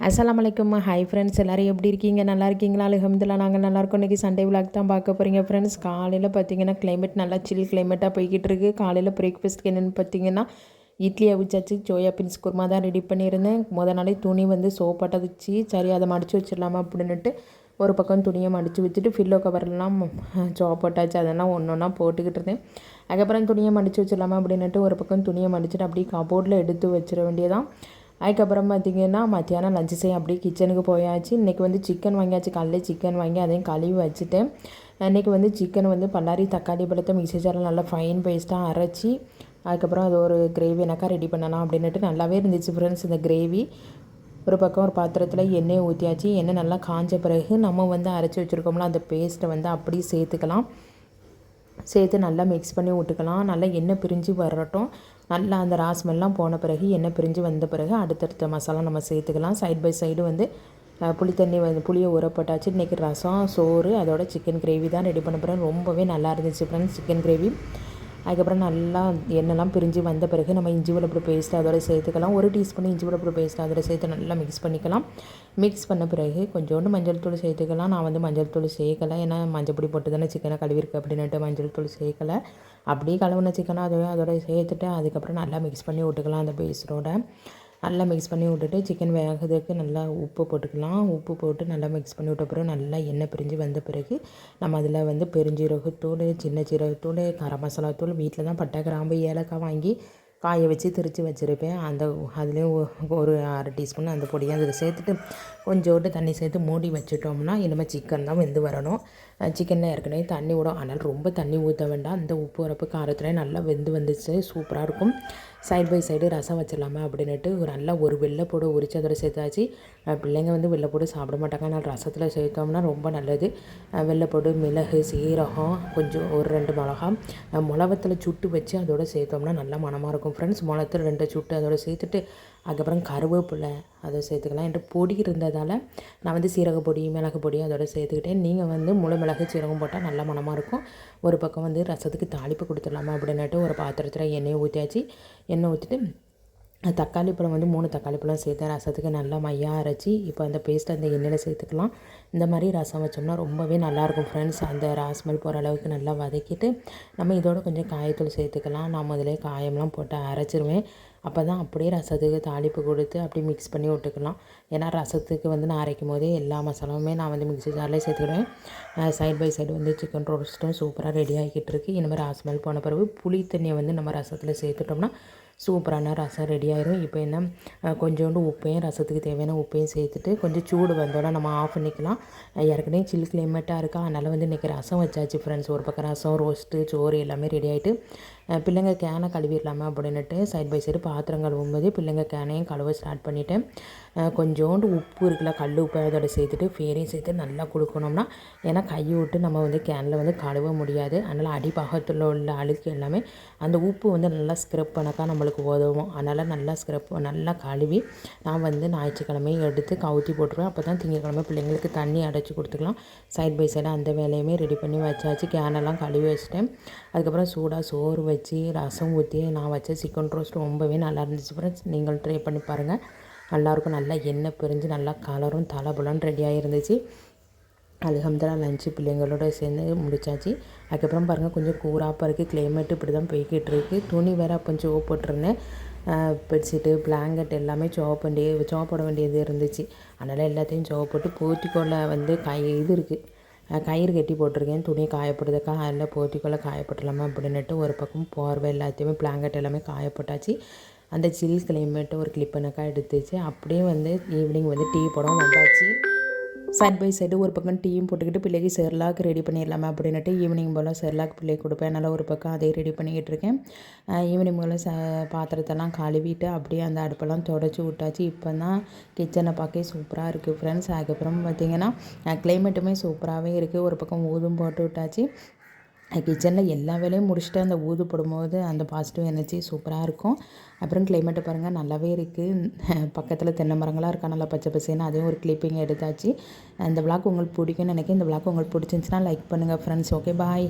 அஸ்ஸலாமு அலைக்கும். Hi friends, எல்லோரும் எப்படி இருக்கீங்க? நல்லா இருக்கீங்களா? அல்ஹம்துலில்லாஹ் நாங்கள் நல்லாயிருக்கோம். இன்றைக்கி சண்டே விளாக் தான் பார்க்க போகிறீங்க ஃப்ரெண்ட்ஸ். காலையில் பார்த்தீங்கன்னா கிளைமேட் நல்லா சில் கிளைமேட்டாக போய்கிட்டு இருக்குது. காலையில் பிரேக்ஃபாஸ்ட்க்கு என்னென்னு பார்த்தீங்கன்னா இட்லி அவிச்சாச்சு. சோயா பீன்ஸ் குருமா தான் ரெடி பண்ணியிருந்தேன். நாளே துணி வந்து சோப்பாட்டதுச்சு. சரி அதை மடித்து வச்சிடலாமா அப்படின்னுட்டு ஒரு பக்கம் துணியை மடித்து வச்சுட்டு ஃபில்லோ கவர்லாம் சோப்பாட்டாச்சு. அதெல்லாம் ஒன்று ஒன்றா போட்டுக்கிட்டு இருந்தேன். அதுக்கப்புறம் துணியை மடித்து வச்சிடலாமா அப்படின்னுட்டு ஒரு பக்கம் துணியை மடிச்சுட்டு அப்படியே கபோர்டில் எடுத்து வச்சிட வேண்டியதான். அதுக்கப்புறம் பார்த்திங்கன்னா மத்தியானம் லஞ்சு செய்ய அப்படியே கிச்சனுக்கு போயாச்சு. இன்றைக்கி வந்து சிக்கன் வாங்கியாச்சு. காலையில் சிக்கன் வாங்கி அதையும் கழுவி வச்சுட்டேன். இன்றைக்கி வந்து சிக்கன் வந்து பல்லாரி தக்காளி பழத்தை மிக்ஸி ஜாரில் நல்லா ஃபைன் பேஸ்ட்டாக அரைச்சி அதுக்கப்புறம் அது ஒரு கிரேவி எனக்கா ரெடி பண்ணலாம் அப்படின்ட்டு நல்லாவே இருந்துச்சு ஃப்ரெண்ட்ஸ். இந்த கிரேவி ஒரு பக்கம் ஒரு பாத்திரத்தில் எண்ணெயை ஊற்றியாச்சு. எண்ணெய் நல்லா காஞ்ச பிறகு நம்ம வந்து அரைச்சி வச்சுருக்கோம்ல அந்த பேஸ்ட்டை வந்து அப்படியே சேர்த்துக்கலாம். சேர்த்து நல்லா மிக்ஸ் பண்ணி விட்டுக்கலாம். நல்லா எண்ணெய் பிரிஞ்சு வரட்டும். நல்லா அந்த ராஸ்மெல்லாம் போன பிறகு எண்ணெய் பிரிஞ்சு வந்த பிறகு அடுத்தடுத்த மசாலா நம்ம சேர்த்துக்கலாம். சைட் பை சைடு வந்து புளி தண்ணி வந்து புளியை ஊறப்பட்டாச்சு. இன்றைக்கி ரசம் சோறு அதோட சிக்கன் கிரேவி தான் ரெடி பண்ண போகிறேன். ரொம்பவே நல்லா இருந்துச்சு ஃப்ரெண்ட்ஸ் சிக்கன் கிரேவி. அதுக்கப்புறம் நல்லா எண்ணெய்லாம் பிரிஞ்சு வந்த பிறகு நம்ம இஞ்சி வெள்ளப்பூடு பேஸ்ட்டு அதோட சேர்த்துக்கலாம். 1 டீஸ்பூன் இஞ்சி வெள்ளப்பூடு பேஸ்ட்டு அதோட சேர்த்து நல்லா மிக்ஸ் பண்ணிக்கலாம். மிக்ஸ் பண்ண பிறகு கொஞ்சோண்டு மஞ்சள் தூள் சேர்த்துக்கலாம். நான் வந்து மஞ்சள் தூள் சேர்க்கலை, ஏன்னா மஞ்சள் பொடி போட்டு தானே சிக்கனை கழுவிருக்கு அப்படின்ட்டு மஞ்சள் தூள் சேர்க்கலை. அப்படியே கழுவுன சிக்கனை அதோட சேர்த்துட்டு அதுக்கப்புறம் நல்லா மிக்ஸ் பண்ணி விட்டுக்கலாம். அந்த பேஸ்ட்டோட நல்லா மிக்ஸ் பண்ணி விட்டுட்டு சிக்கன் வேகிறதுக்கு நல்லா உப்பு போட்டுக்கலாம். உப்பு போட்டு நல்லா மிக்ஸ் பண்ணி விட்ட பிறகு நல்லா எண்ணெய் பிரிஞ்சு வந்த பிறகு நம்ம அதில் வந்து பெருஞ்சீரகத்தூள், சின்ன சீரகத்தூள், கரம் மசாலா தூள், வீட்டில் தான் பட்டை கிராம்பு ஏலக்காய் வாங்கி காய வச்சு திரித்து வச்சுருப்பேன். அதுலேயும் ஒரு 1/2 டீஸ்பூன் அந்த பொடியை அதில் சேர்த்துட்டு கொஞ்சோண்டு தண்ணி சேர்த்து மூடி வச்சுட்டோம்னா இனிமேல் சிக்கன் தான் வெந்து வரணும். சிக்கனில் ஏற்கனவே தண்ணி விடும், அதனால் ரொம்ப தண்ணி ஊற்ற வேண்டாம். இந்த உப்பு உரப்பு காரத்துலேயே நல்லா வெந்து வந்துச்சு, சூப்பராக இருக்கும். சைட் பை சைடு ரசம் வச்சிடலாமா அப்படின்ட்டு நல்லா ஒரு வெள்ளைப்பூடு உரித்து அதோட சேர்த்தாச்சு. பிள்ளைங்க வந்து வெள்ளைப்பூடு சாப்பிட மாட்டாங்க, ஆனால் ரசத்தில் சேர்த்தோம்னா ரொம்ப நல்லது. வெள்ளைப்பூடு, மிளகு, சீரகம், கொஞ்சம் ஒரு 2 மிளகா மிளவத்தில் சுட்டு வச்சு அதோட சேர்த்தோம்னா நல்லா மணமாக இருக்கும் ஃப்ரெண்ட்ஸ். மிளத்தில் 2 சுட்டு அதோட சேர்த்துட்டு அதுக்கப்புறம் கருவேப்பிலை அதை சேர்த்துக்கலாம். என்கிட்ட பொடி இருந்ததால் நான் வந்து சீரக பொடி, மிளகு பொடி அதோட சேர்த்துக்கிட்டேன். நீங்கள் வந்து முழு மிளகு சீரகம் போட்டால் நல்லா மணமாக இருக்கும். ஒரு பக்கம் வந்து ரசத்துக்கு தாளிப்பு கொடுத்துடலாமா அப்படின்னுட்டு ஒரு பாத்திரத்தில் எண்ணெயை ஊற்றியாச்சு. எண்ணெய் ஊற்றிட்டு தக்காளி பழம் வந்து 3 தக்காளி பழம் சேர்த்தேன். ரசத்துக்கு நல்லா மையாக அரைச்சி இப்போ அந்த பேஸ்ட்டை அந்த எண்ணெயில் சேர்த்துக்கலாம். இந்த மாதிரி ரசம் வச்சோம்னா ரொம்பவே நல்லாயிருக்கும் ஃப்ரெண்ட்ஸ். அந்த ராஸ்மெல் போகிற அளவுக்கு நல்லா வதக்கிட்டு நம்ம இதோட கொஞ்சம் காயத்தூள் சேர்த்துக்கலாம். நான் முதலே காயம்லாம் போட்டு அரைச்சிருவேன். அப்போ தான் அப்படியே ரசத்துக்கு தாளிப்பு கொடுத்து அப்படியே மிக்ஸ் பண்ணி விட்டுக்கலாம். ஏன்னா ரசத்துக்கு வந்து நான் அரைக்கும் போதே எல்லா மசாலாவுமே நான் வந்து மிக்ஸி ஜார்லேயே சேர்த்துக்கிடுவேன். சைட் பை சைடு வந்து சிக்கன் ரோஸ்ட்டும் சூப்பராக ரெடி ஆகிக்கிட்டு இருக்குது. இந்த மாதிரி ராஸ்மெல் போன பிறகு புளி தண்ணியை வந்து நம்ம ரசத்தில் சேர்த்துட்டோம்னா சூப்பரான ரசம் ரெடி ஆயிரும். இப்போ என்ன கொஞ்சோண்டு உப்பையும் ரசத்துக்கு தேவையான உப்பையும் சேர்த்துட்டு கொஞ்சம் சூடு வந்தோட நம்ம ஆஃப் பண்ணிக்கலாம். ஏற்கனவே சில் கிளைமேட்டாக இருக்கா, அதனால் வந்து இன்றைக்கி ரசம் வச்சாச்சு ஃப்ரெண்ட்ஸ். ஒரு பக்கம் ரசம், ரோஸ்ட்டு, சோறு எல்லாமே ரெடி ஆகிட்டு பிள்ளைங்க கேனை கழுவிடலாமா அப்படின்னுட்டு சைட் பை சைடு பாத்திரம் கழுவும்போது பிள்ளைங்க கேனையும் கழுவ ஸ்டார்ட் பண்ணிவிட்டேன். கொஞ்சோண்டு உப்பு இருக்குல்ல, கல் உப்பு அதோட சேர்த்துட்டு ஃபேரையும் சேர்த்து நல்லா கொடுக்கணும்னா, ஏன்னா கையை விட்டு நம்ம வந்து கேனில் வந்து கழுவ முடியாது. அதனால் அடிப்பாகத்தில் உள்ள அழுக்கு எல்லாமே அந்த உப்பு வந்து நல்லா ஸ்க்ரப் பண்ணக்கா நம்மளுக்கு உதவும். அதனால் நல்லா நல்லா கழுவி நான் வந்து ஞாயிற்றுக்கிழமை எடுத்து கவுத்தி போட்டுருவேன். அப்போ தான் திங்கக்கிழமை பிள்ளைங்களுக்கு தண்ணி அடைச்சி கொடுத்துக்கலாம். சைட் பை சைடு அந்த வேலையுமே ரெடி பண்ணி வச்சாச்சு. கேனெல்லாம் கழுவி வச்சிட்டேன். அதுக்கப்புறம் சூடாக சோறு வச்சு ரசம் ஊற்றி நான் வச்ச சிக்கன் ரோஸ்ட் ரொம்பவே நல்லா இருந்துச்சு ஃப்ரெண்ட்ஸ். நீங்கள் ட்ரை பண்ணி பாருங்கள், நல்லாயிருக்கும். நல்லா எண்ணெய் பிரிஞ்சு நல்லா கலரும் தலபுலன்னு ரெடியாக இருந்துச்சு. அல்ஹம்துலில்லாஹ் லஞ்சு பிள்ளைங்களோட சேர்ந்து முடிச்சாச்சு. அதுக்கப்புறம் பாருங்கள் கொஞ்சம் கூராப்பாக இருக்குது. கிளைமேட்டு இப்படி தான் போய்கிட்டு இருக்குது. துணி வேறு கொஞ்சம் போட்டிருந்தேன். பெட்ஷீட்டு, பிளாங்கெட் எல்லாமே போட வேண்டியது இருந்துச்சு. அதனால் எல்லாத்தையும் போட்டு போர்ட்டிக்கோல வந்து இது இருக்குது, கயிறு கட்டி போட்டிருக்கேன். துணி காயப்படுறதுக்கா அதில் போர்ட்டிக்கோல காயப்பட்டுலாமா அப்படின்னுட்டு ஒரு பக்கம் போர்வை எல்லாத்தையுமே பிளாங்கெட் எல்லாமே காயப்பட்டாச்சு. அந்த சில் கிளைமேட்டு ஒரு கிளிப்பனக்கா எடுத்துச்சு. அப்படியே வந்து ஈவினிங் வந்து டீ போடவும் வந்தாச்சு. சைட் பை சைடு ஒரு பக்கம் டீயும் போட்டுக்கிட்டு பிள்ளைக்கு செர்லாக் ரெடி பண்ணிடலாமா அப்படின்னுட்டு ஈவினிங் போல் செர்லாக் பிள்ளைக்கு கொடுப்பேன். அதனால் ஒரு பக்கம் அதே ரெடி பண்ணிக்கிட்டு இருக்கேன். ஈவினிங் போல் பாத்திரத்தெல்லாம் கழுவிட்டு அப்படியே அந்த அடுப்பெல்லாம் தொடச்சி விட்டாச்சு. இப்போ தான் கிச்சனை பார்க்க சூப்பராக இருக்குது ஃப்ரெண்ட்ஸ். அதுக்கப்புறம் பார்த்திங்கன்னா கிளைமேட்டுமே சூப்பராகவே இருக்குது. ஒரு பக்கம் ஊதும் போட்டு விட்டாச்சு. கிச்சனில் எல்லா வேலையும் முடிச்சுட்டு அந்த ஊது போடும்போது அந்த பாசிட்டிவ் எனர்ஜி சூப்பராக இருக்கும். அப்புறம் கிளைமேட்டை பாருங்கள் நல்லாவே இருக்குது. பக்கத்தில் தென்னை மரங்களாக இருக்கா, நல்லா பச்சை பசேன்னு. அதையும் ஒரு கிளிப்பிங் எடுத்தாச்சு. இந்த விளாக் உங்களுக்கு பிடிக்கும்னு நினைக்கிறேன். இந்த விளாக் உங்களுக்கு பிடிச்சிருந்துச்சுன்னா லைக் பண்ணுங்கள் ஃப்ரெண்ட்ஸ். ஓகே, பாய்.